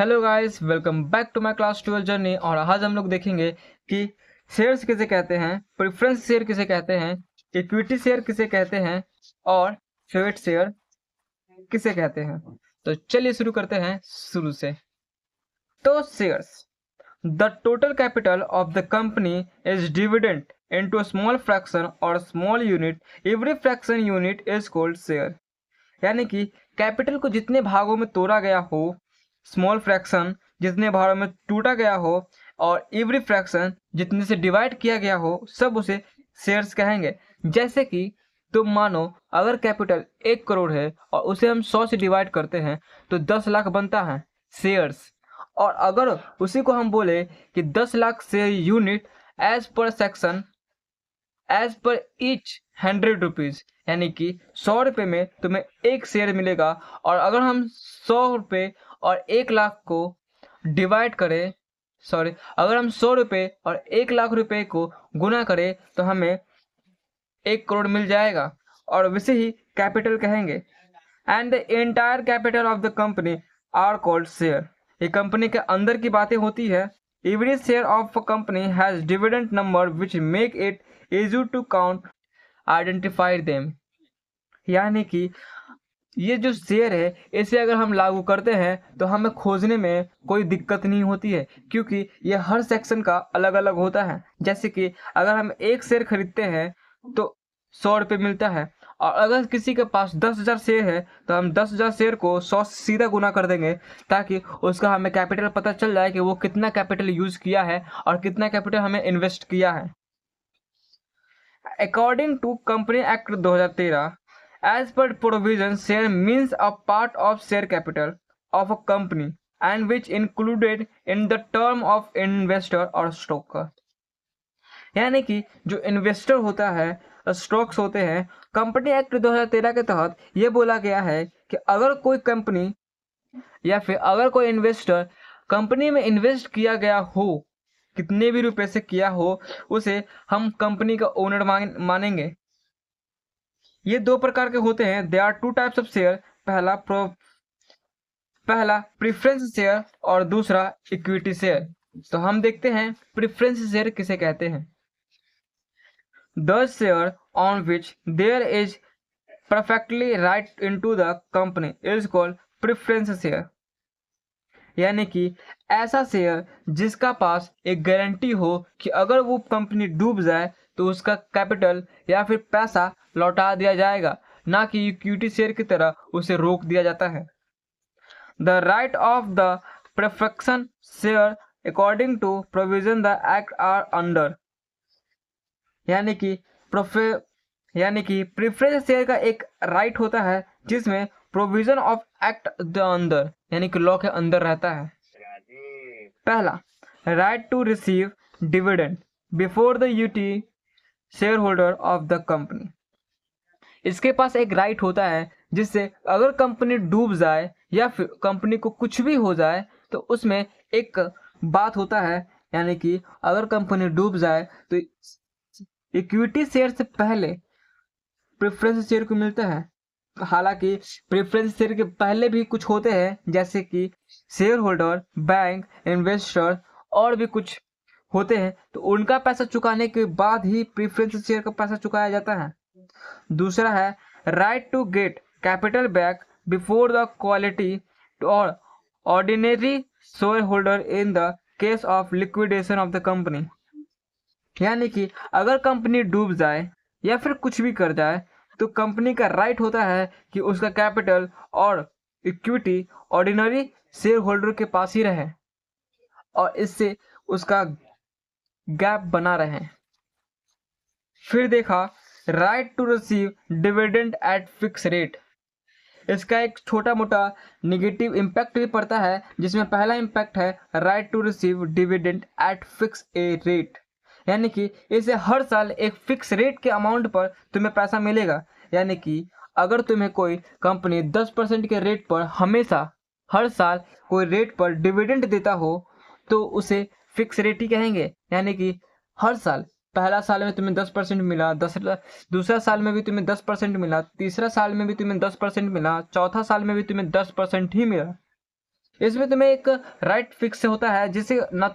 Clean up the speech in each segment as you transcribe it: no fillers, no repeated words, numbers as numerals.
Hello guys, welcome back to my class 12 journey. और आज हम लोग देखेंगे कि शेयर्स किसे कहते हैं, प्रेफरेंस शेयर किसे कहते हैं, इक्विटी शेयर किसे कहते हैं और फेवरेट शेयर किसे कहते हैं। तो चलिए शुरू करते हैं शुरू से। तो shares, the total capital of the company is dividend into a small fraction or small unit. Every fraction unit is called share. यानी कि कैपिटल को जितने भागों में तोड़ा गया हो, स्मॉल फ्रैक्शन जितने भागों में टूटा गया हो और एवरी फ्रैक्शन जितने से डिवाइड किया गया हो, सब उसे शेयर्स कहेंगे। जैसे कि तुम मानो अगर कैपिटल 1 करोड़ है और उसे हम 100 से डिवाइड करते हैं तो 10 लाख बनता है शेयर्स। और अगर उसी को हम बोले कि 10 lakh share unit as per section as per each 100 rupees, यानी कि 100 रुपये में तुम्हें एक शेयर मिलेगा। और अगर हम 100 रुपये और 1 लाख को डिवाइड करें, अगर हम 100 रुपये और 1 लाख रुपए को गुना करें तो हमें 1 करोड़ मिल जाएगा और वैसे ही कैपिटल कहेंगे। And the entire capital of the company are called share. ये कंपनी के अंदर की बातें होती है। Every share of a company has dividend number which make it easy to count, identify them। यानी कि ये जो शेयर है इसे अगर हम लागू करते हैं तो हमें खोजने में कोई दिक्कत नहीं होती है, क्योंकि ये हर सेक्शन का अलग अलग होता है। जैसे कि अगर हम एक शेयर खरीदते हैं तो 100 रुपये मिलता है, और अगर किसी के पास 10,000 शेयर है तो हम 10,000 शेयर को 100 से सीधा गुना कर देंगे, ताकि उसका हमें कैपिटल पता चल जाए कि वो कितना कैपिटल यूज किया है और कितना कैपिटल हमें इन्वेस्ट किया है। According to Company Act 2013, as per provision, share means a part of share capital of a company and which included in the term of investor or stocker। यानी कि जो इन्वेस्टर होता है, स्टॉक्स होते हैं, कंपनी एक्ट 2013 के तहत ये बोला गया है कि अगर कोई कंपनी या फिर अगर कोई इन्वेस्टर कंपनी में इन्वेस्ट किया गया हो, कितने भी रुपए से किया हो, उसे हम कंपनी का ओनर मानेंगे। ये दो प्रकार के होते हैं। They are 2 types of share. पहला प्रेफरेंस शेयर और दूसरा इक्विटी शेयर। तो हम देखते हैं प्रेफरेंस शेयर किसे कहते हैं। The share on which there is perfectly right into the company is called preference share. यानी कि ऐसा शेयर जिसका पास एक गारंटी हो कि अगर वो कंपनी डूब जाए तो उसका कैपिटल या फिर पैसा लौटा दिया जाएगा, ना कि इक्विटी शेयर की तरह उसे रोक दिया जाता है। The right of the preference share according to provision the act are under. यानी कि प्रेफरेंस शेयर का एक राइट होता है जिसमें प्रोविजन ऑफ एक्ट द अंदर, यानी कि लॉ के अंदर रहता है। पहला, right to receive dividend before the UT share holder of the company. इसके पास एक राइट होता है जिससे अगर कंपनी डूब जाए या फिर कंपनी को कुछ भी हो जाए तो उसमें एक बात होता है, यानी कि अगर कंपनी डूब जाए तो इक्विटी शेयर से पहले प्रेफरेंस शेयर को मिलता है। हालांकि प्रेफरेंस शेयर के पहले भी कुछ होते हैं, जैसे कि शेयर होल्डर, बैंक, इन्वेस्टर और भी कुछ होते हैं, तो उनका पैसा चुकाने के बाद ही प्रेफरेंस शेयर का पैसा चुकाया जाता है। दूसरा है right to get capital back before the quality और ordinary share holder in the case of liquidation of the company. यानी कि अगर कंपनी डूब जाए या फिर कुछ भी कर जाए तो कंपनी का राइट होता है कि उसका कैपिटल और इक्विटी ऑर्डिनरी शेयर होल्डर के पास ही रहे और इससे उसका गैप बना रहे। फिर देखा right to receive dividend at fix rate. इसका एक छोटा मोटा निगेटिव इम्पैक्ट भी पड़ता है, जिसमें पहला इम्पैक्ट है right to receive dividend at fix a rate. यानी कि इसे हर साल एक फिक्स रेट के अमाउंट पर तुम्हें पैसा मिलेगा। यानी कि अगर तुम्हें कोई कंपनी 10% के रेट पर हमेशा हर साल कोई रेट पर डिविडेंड देता हो तो उसे फिक्स रेट ही कहेंगे। यानी कि हर साल, पहला साल में तुम्हें 10% मिला, दूसरा साल में भी तुम्हें 10% मिला, तीसरा साल में भी तुम्हें 10% मिला, चौथा साल में भी तुम्हें 10% ही मिला। इसमें तुम्हें एक राइट फिक्स होता है, जिससे ना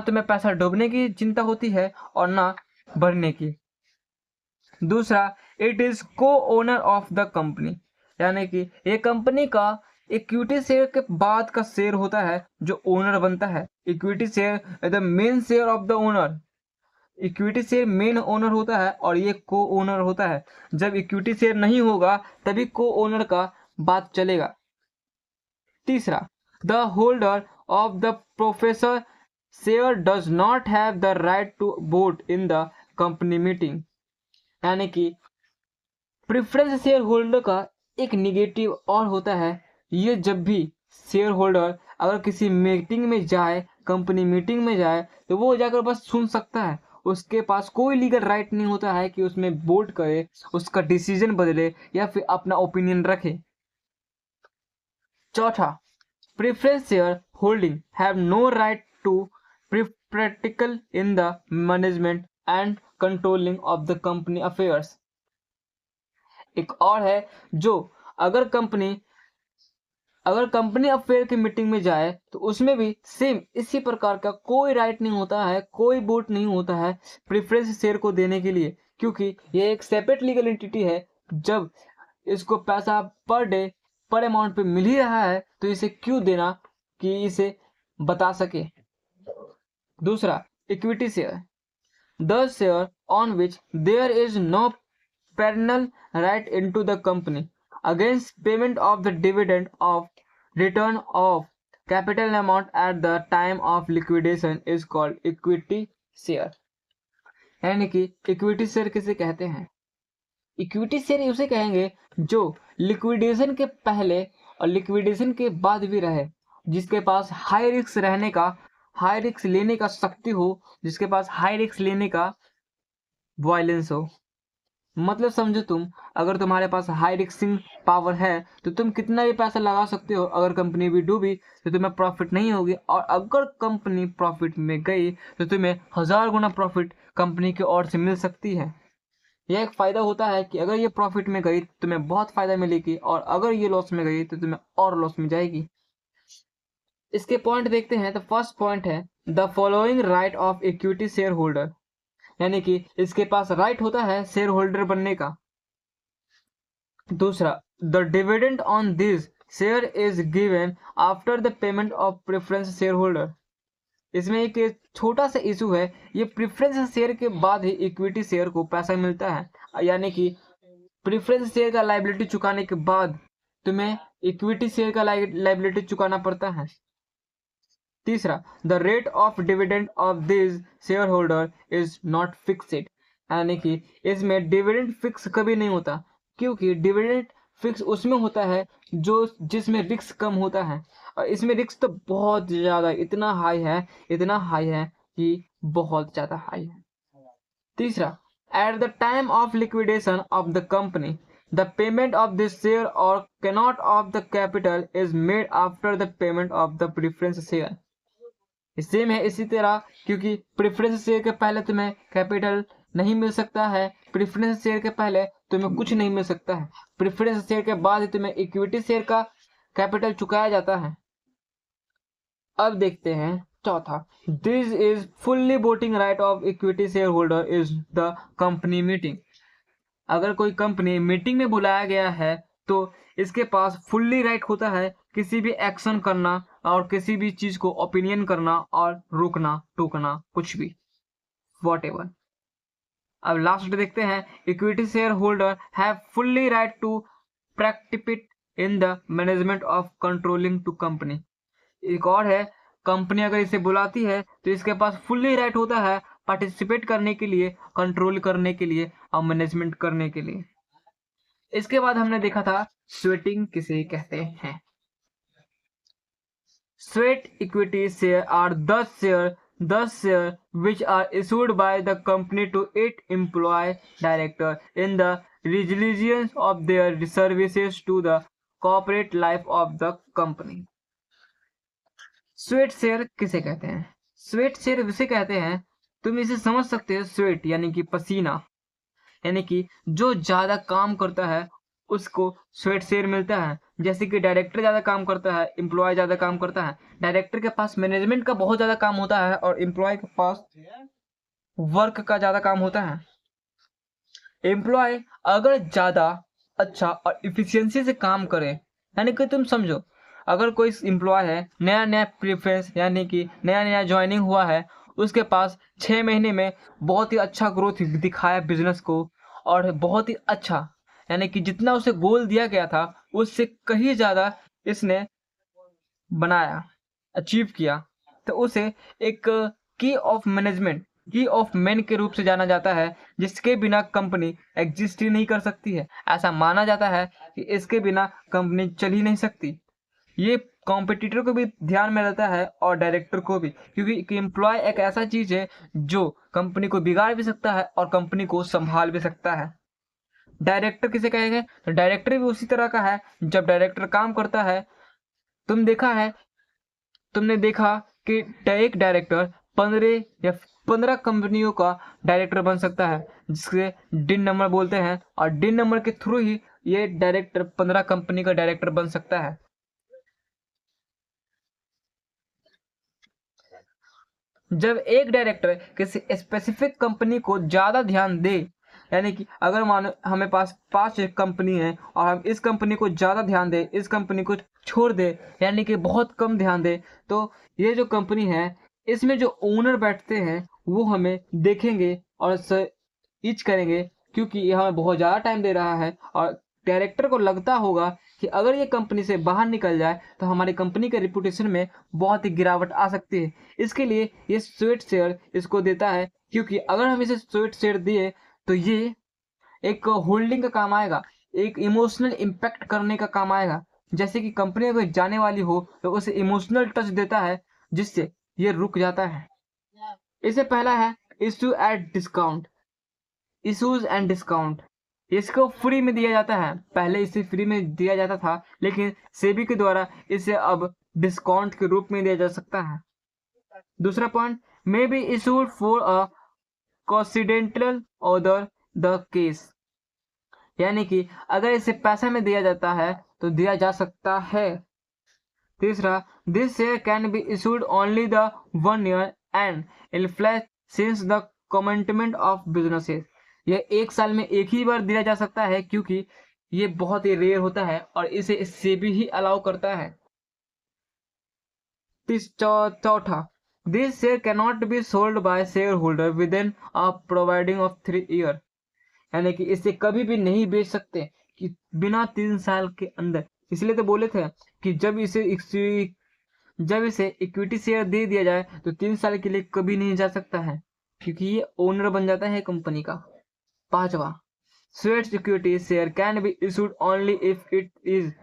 तुम्हें पैसा डूबने की चिंता होती है और ना बढ़ने की। दूसरा, इट इज को ओनर ऑफ द कंपनी, यानी कि ये कंपनी का इक्विटी शेयर के बाद का शेयर होता है जो ओनर बनता है। Equity share the main share of the owner, equity share main owner होता है और ये को ओनर होता है। जब इक्विटी शेयर नहीं होगा तभी को ओनर का बात चलेगा। तीसरा, the holder of the professor share does not have the right to vote in the company meeting, यानी कि प्रेफरेंस शेयर होल्डर का एक निगेटिव और होता है। ये जब भी शेयर होल्डर अगर किसी मीटिंग में जाए, कंपनी मीटिंग में जाए, तो वो जाकर बस सुन सकता है, उसके पास कोई लीगल राइट नहीं होता है कि उसमें वोट करे, उसका डिसीजन बदले या फिर अपना ओपिनियन रखे। चौथा, preference share holding have no right to practical in the management and controlling of the company affairs. एक और है, जो अगर कंपनी अफेयर की मीटिंग में जाए तो उसमें भी सेम इसी प्रकार का कोई राइट नहीं होता है, कोई वोट नहीं होता है प्रेफरेंस शेयर को देने के लिए, क्योंकि ये एक सेपरेट लीगल एंटिटी है। जब इसको पैसा पर डे पर अमाउंट पे मिल ही रहा है तो इसे क्यों देना कि इसे बता सके। दूसरा, equity share, the share on which there is no पेरनल right into the company against payment of the dividend of return of capital amount at the time of liquidation is called equity share। यानी कि equity share किसे कहते हैं? Equity share उसे कहेंगे जो liquidation के पहले और लिक्विडेशन के बाद भी रहे, जिसके पास हाई रिस्क लेने का शक्ति हो, जिसके पास हाई रिस्क लेने का वायलेंस हो। मतलब समझो, तुम अगर तुम्हारे पास हाई रिस्किंग पावर है तो तुम कितना भी पैसा लगा सकते हो, अगर कंपनी भी डूबी तो तुम्हें प्रॉफिट नहीं होगी, और अगर कंपनी प्रॉफिट में गई तो तुम्हें 1000 गुना प्रॉफिट कंपनी की ओर से मिल सकती है। यह एक फायदा होता है कि अगर ये प्रॉफिट में गई तो तुम्हें बहुत फायदा मिलेगी, और अगर ये लॉस में गई तो तुम्हें और लॉस में जाएगी। इसके पॉइंट देखते हैं। तो फर्स्ट पॉइंट है the following right of equity share holder, यानी कि इसके पास राइट होता है शेयर होल्डर बनने का। दूसरा, the dividend on this share is given after the payment of preference share holder. इसमें एक छोटा सा इशू है, ये प्रेफरेंस शेयर के बाद ही इक्विटी शेयर को पैसा मिलता है, यानी कि प्रेफरेंस शेयर का लायबिलिटी चुकाने के बाद तुम्हें इक्विटी शेयर का लायबिलिटी चुकाना पड़ता है। तीसरा, the rate of dividend of this share holder is not fixed, यानी कि इसमें डिविडेंड फिक्स कभी नहीं होता, क्योंकि डिविडेंड फिक्स उसमें होता है जो जिसमें रिस्क कम होता है, और इसमें रिस्क तो बहुत ज्यादा इतना हाई है कि बहुत ज्यादा हाई है। तीसरा, at the time of liquidation of the company the payment of this share और cannot of the capital is made after the payment of the preference share. Same है इसी तरह, क्योंकि प्रेफरेंस शेयर के पहले तुम्हें कैपिटल नहीं मिल सकता है, प्रेफरेंस शेयर के पहले तुम्हें कुछ नहीं मिल सकता है, प्रेफरेंस शेयर के बाद ही तुम्हें इक्विटी शेयर का कैपिटल चुकाया जाता है। अब देखते हैं चौथा, this is fully voting right of equity share holder is the company meeting. अगर कोई कंपनी मीटिंग में बुलाया गया है तो इसके पास फुल्ली राइट होता है किसी भी एक्शन करना और किसी भी चीज को ओपिनियन करना और रोकना टोकना कुछ भी व्हाटएवर। अब लास्ट देखते हैं, equity share holder have fully right to participate in the management of controlling to company. एक और है, कंपनी अगर इसे बुलाती है तो इसके पास फुल्ली राइट होता है पार्टिसिपेट करने के लिए, कंट्रोल करने के लिए और मैनेजमेंट करने के लिए। इसके बाद हमने देखा था स्वेटिंग किसे कहते हैं। Sweat equity share are the share which are issued by the company to its employee director in the resolution of their services to the corporate life of the company। Sweat share किसे कहते हैं? Sweat share उसे कहते हैं, तुम इसे समझ सकते हो, स्वेट यानी कि पसीना, यानी कि जो ज्यादा काम करता है उसको स्वेट शेयर मिलता है। जैसे कि डायरेक्टर ज़्यादा काम करता है, एम्प्लॉय ज़्यादा काम करता है। डायरेक्टर के पास मैनेजमेंट का बहुत ज़्यादा काम होता है और एम्प्लॉय के पास वर्क का ज़्यादा काम होता है। एम्प्लॉय अगर ज़्यादा अच्छा और इफिशियंसी से काम करे, यानी कि तुम समझो, अगर कोई एम्प्लॉय है, नया नया प्रेफरेंस यानी कि नया नया ज्वाइनिंग हुआ है, उसके पास 6 महीने में बहुत ही अच्छा ग्रोथ दिखाया बिजनेस को, और बहुत ही अच्छा, यानी कि जितना उसे गोल दिया गया था उससे कहीं ज़्यादा इसने बनाया, अचीव किया, तो उसे एक की ऑफ मैनेजमेंट, की ऑफ मैन के रूप से जाना जाता है, जिसके बिना कंपनी एग्जिस्ट ही नहीं कर सकती है। ऐसा माना जाता है कि इसके बिना कंपनी चल ही नहीं सकती। ये कॉम्पिटिटर को भी ध्यान में रहता है और डायरेक्टर को भी, क्योंकि एम्प्लॉय एक ऐसा चीज है जो कंपनी को बिगाड़ भी सकता है और कंपनी को संभाल भी सकता है। डायरेक्टर किसे कहेंगे? तो डायरेक्टर भी उसी तरह का है। जब डायरेक्टर काम करता है, तुमने देखा कि एक डायरेक्टर 15 कंपनियों का डायरेक्टर बन सकता है, जिसके डिन नंबर बोलते हैं, और डिन नंबर के थ्रू ही ये डायरेक्टर 15 कंपनी का डायरेक्टर बन सकता है। जब एक डायरेक्टर किसी स्पेसिफिक कंपनी को ज़्यादा ध्यान दे, यानी कि अगर मानो हमें पास 5 कंपनी है और हम इस कंपनी को ज़्यादा ध्यान दे, इस कंपनी को छोड़ दे, यानी कि बहुत कम ध्यान दे, तो ये जो कंपनी है इसमें जो ओनर बैठते हैं वो हमें देखेंगे और ईच करेंगे, क्योंकि ये हमें बहुत ज़्यादा टाइम दे रहा है, और डायरेक्टर को लगता होगा कि अगर ये कंपनी से बाहर निकल जाए तो हमारी कंपनी के रिपुटेशन में बहुत ही गिरावट आ सकती है। इसके लिए ये स्वेट शेयर इसको देता है, क्योंकि अगर हम इसे स्वेट शेयर दिए तो ये एक होल्डिंग का काम आएगा, एक इमोशनल इम्पैक्ट करने का काम आएगा। जैसे कि कंपनी अगर जाने वाली हो तो उसे इमोशनल टच देता है, जिससे ये रुक जाता है। इसे पहला है issue at discount, issues and discount. इसको फ्री में दिया जाता है, पहले इसे फ्री में दिया जाता था, लेकिन सेबी के द्वारा इसे अब डिस्काउंट के रूप में दिया जा सकता है। दूसरा point, may be issued for a coincidental order the case, यानी कि अगर इसे पैसा में दिया जाता है तो दिया जा सकता है। तीसरा, this share can be issued only the 1 year and inflate since the commitment of businesses. यह 1 साल में एक ही बार दिया जा सकता है, क्योंकि ये बहुत ही रेयर होता है और इसे सेबी ही अलाउ करता है। चौथा, this share can not be sold by share holder with in a providing of 3 year, यानी कि इसे कभी भी नहीं बेच सकते कि बिना 3 साल के अंदर। इसलिए तो बोले थे कि जब इसे इक्विटी शेयर दे दिया जाए तो 3 साल के लिए कभी नहीं जा सकता है, क्योंकि ये ओनर बन जाता है कंपनी का। पांचवा, sweat equity share can be issued only if it is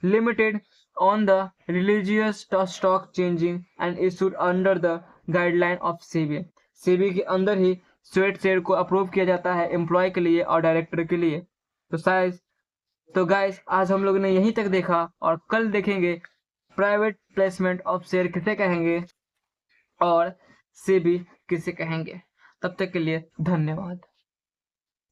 limited on the religious stock changing and issued under the guideline of SEBI. SEBI के अंदर ही स्वेट शेयर को अप्रूव किया जाता है एम्प्लॉय के लिए और डायरेक्टर के लिए। तो गाइस आज हम लोगों ने यहीं तक देखा, और कल देखेंगे प्राइवेट प्लेसमेंट ऑफ शेयर किसे कहेंगे और सेबी किसे कहेंगे। तब तक के लिए धन्यवाद।